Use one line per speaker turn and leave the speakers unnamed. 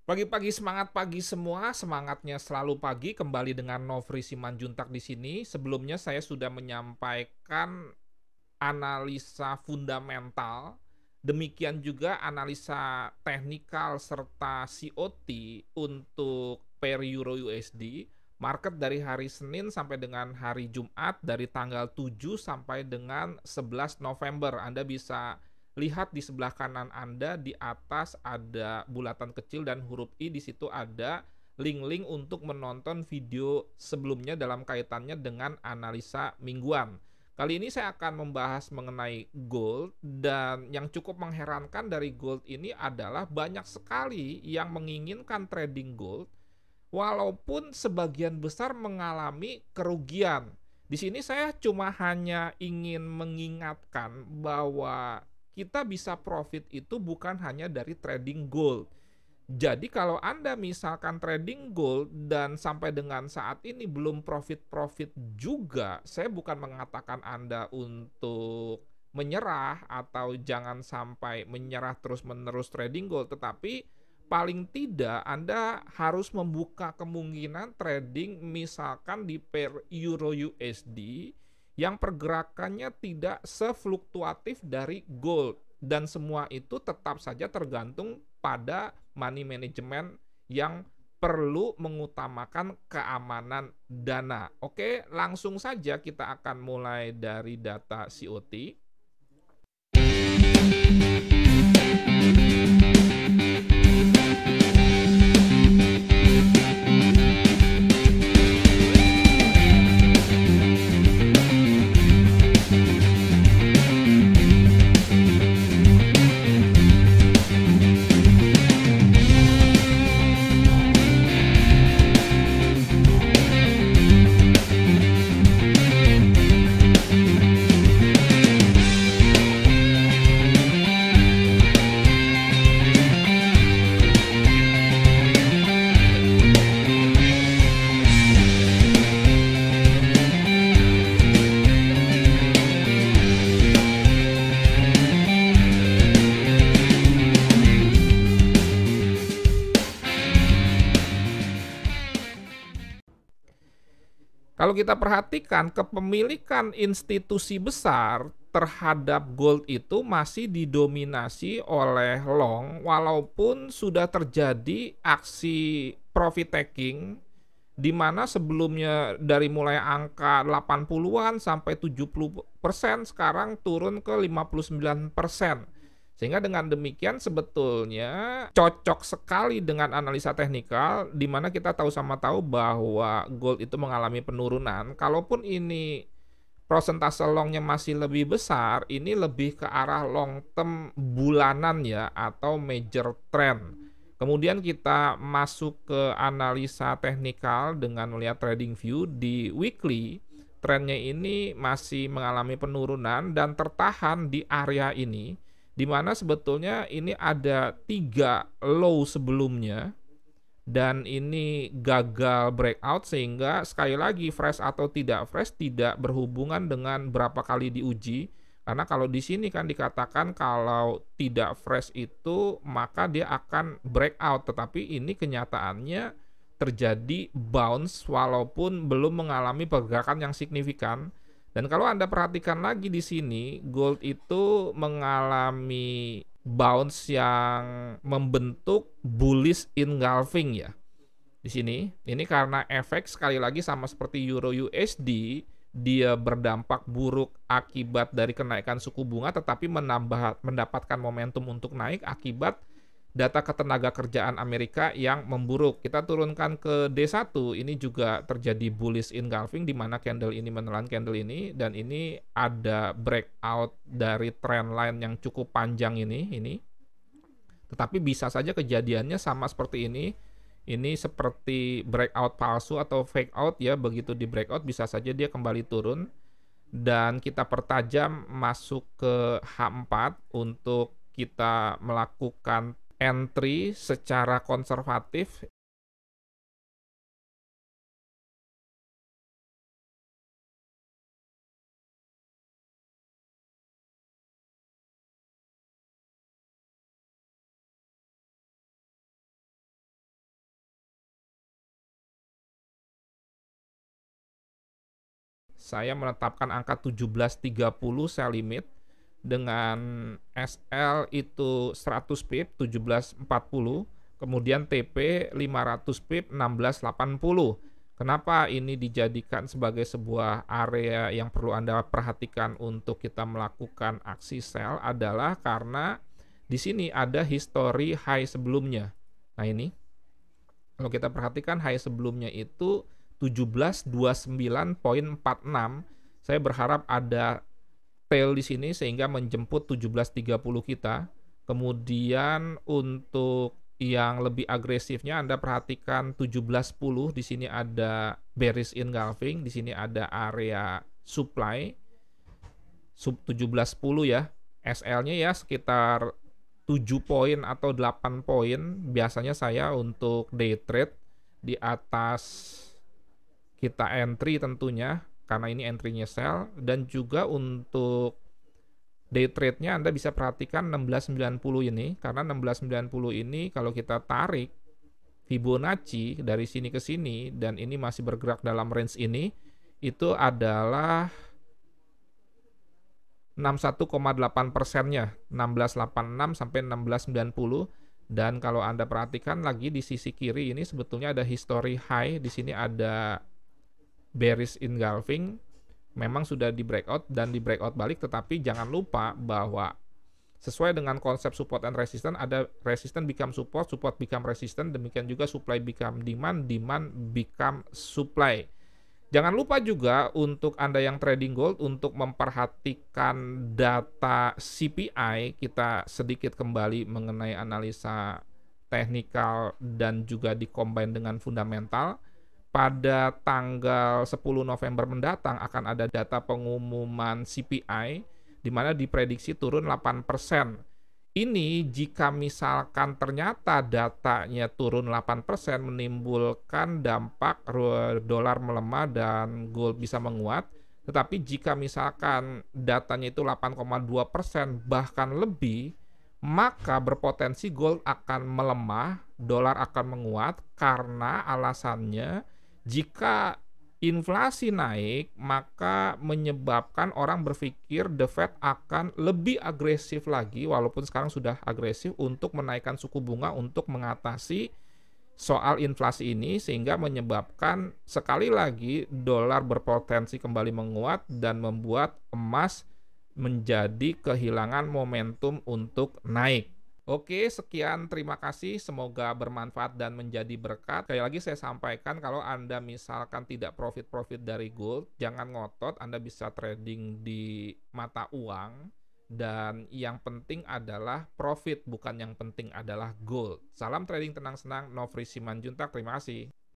Pagi-pagi semangat pagi semua, semangatnya selalu pagi kembali dengan Nofri Simanjuntak di sini. Sebelumnya saya sudah menyampaikan analisa fundamental, demikian juga analisa teknikal serta COT untuk pair euro USD, market dari hari Senin sampai dengan hari Jumat dari tanggal 7 sampai dengan 11 November. Anda bisa lihat di sebelah kanan Anda di atas ada bulatan kecil dan huruf I, di situ ada link-link untuk menonton video sebelumnya dalam kaitannya dengan analisa mingguan. Kali ini saya akan membahas mengenai gold, dan yang cukup mengherankan dari gold ini adalah banyak sekali yang menginginkan trading gold walaupun sebagian besar mengalami kerugian. Di sini saya cuma hanya ingin mengingatkan bahwa kita bisa profit itu bukan hanya dari trading gold. Jadi kalau Anda misalkan trading gold dan sampai dengan saat ini belum profit-profit juga, saya bukan mengatakan Anda untuk menyerah atau jangan sampai menyerah terus-menerus trading gold, tetapi paling tidak Anda harus membuka kemungkinan trading misalkan di pair euro USD yang pergerakannya tidak sefluktuatif dari gold, dan semua itu tetap saja tergantung pada money management yang perlu mengutamakan keamanan dana. Oke, langsung saja kita akan mulai dari data COT. Kalau kita perhatikan, kepemilikan institusi besar terhadap gold itu masih didominasi oleh long, walaupun sudah terjadi aksi profit taking di mana sebelumnya dari mulai angka 80-an sampai 70% sekarang turun ke 59%. Sehingga dengan demikian sebetulnya cocok sekali dengan analisa teknikal, di mana kita tahu sama tahu bahwa gold itu mengalami penurunan. Kalaupun ini prosentase longnya masih lebih besar, ini lebih ke arah long term bulanan ya, atau major trend. Kemudian kita masuk ke analisa teknikal dengan melihat trading view di weekly. Trennya ini masih mengalami penurunan dan tertahan di area ini, di mana sebetulnya ini ada 3 low sebelumnya dan ini gagal breakout, sehingga sekali lagi fresh atau tidak fresh tidak berhubungan dengan berapa kali diuji, karena kalau di sini kan dikatakan kalau tidak fresh itu maka dia akan breakout, tetapi ini kenyataannya terjadi bounce walaupun belum mengalami pergerakan yang signifikan. Dan kalau Anda perhatikan lagi di sini, gold itu mengalami bounce yang membentuk bullish engulfing ya. Di sini, ini karena efek sekali lagi sama seperti Euro USD, dia berdampak buruk akibat dari kenaikan suku bunga, tetapi mendapatkan momentum untuk naik akibat data ketenaga kerjaan Amerika yang memburuk. Kita turunkan ke D1, ini juga terjadi bullish engulfing di mana candle ini menelan candle ini, dan ini ada breakout dari trend line yang cukup panjang ini. Tetapi bisa saja kejadiannya sama seperti ini. Ini seperti breakout palsu atau fake out ya, begitu di breakout bisa saja dia kembali turun. Dan kita pertajam masuk ke H4 untuk kita melakukan entry secara konservatif. saya menetapkan angka 17.30 sell limit dengan SL itu 100 pip 17.40, kemudian TP 500 pip 16.80. Kenapa ini dijadikan sebagai sebuah area yang perlu Anda perhatikan untuk kita melakukan aksi sell adalah karena di sini ada history high sebelumnya. Nah ini, kalau kita perhatikan high sebelumnya itu 1729.46. Saya berharap ada tail di sini sehingga menjemput 17.30 kita. Kemudian untuk yang lebih agresifnya Anda perhatikan 17.10, di sini ada bearish engulfing, di sini ada area supply sub 17.10 ya. SL-nya ya sekitar 7 poin atau 8 poin. Biasanya saya untuk day trade di atas kita entry tentunya, karena ini entry-nya sell, dan juga untuk day trade-nya Anda bisa perhatikan 1690 ini, karena 1690 ini kalau kita tarik Fibonacci dari sini ke sini, dan ini masih bergerak dalam range ini, itu adalah 61,8%-nya, 1686 sampai 1690. Dan kalau Anda perhatikan lagi di sisi kiri ini sebetulnya ada history high, di sini ada bearish engulfing, memang sudah di breakout dan di breakout balik, tetapi jangan lupa bahwa sesuai dengan konsep support and resistance, ada resistance become support, support become resistance, demikian juga supply become demand, demand become supply. Jangan lupa juga untuk Anda yang trading gold untuk memperhatikan data CPI, kita sedikit kembali mengenai analisa teknikal dan juga dikombin dengan fundamental. Pada tanggal 10 November mendatang akan ada data pengumuman CPI di mana diprediksi turun 8%. Ini jika misalkan ternyata datanya turun 8% menimbulkan dampak dolar melemah dan gold bisa menguat. Tetapi jika misalkan datanya itu 8,2% bahkan lebih, maka berpotensi gold akan melemah, dolar akan menguat karena alasannya jika inflasi naik, maka menyebabkan orang berpikir the Fed akan lebih agresif lagi, walaupun sekarang sudah agresif untuk menaikkan suku bunga untuk mengatasi soal inflasi ini, sehingga menyebabkan sekali lagi dolar berpotensi kembali menguat dan membuat emas menjadi kehilangan momentum untuk naik. Oke, sekian, terima kasih. Semoga bermanfaat dan menjadi berkat. Sekali lagi saya sampaikan, kalau Anda misalkan tidak profit-profit dari gold, jangan ngotot, Anda bisa trading di mata uang. Dan yang penting adalah profit, bukan yang penting adalah gold. Salam trading tenang senang, Nofri Simanjuntak, terima kasih.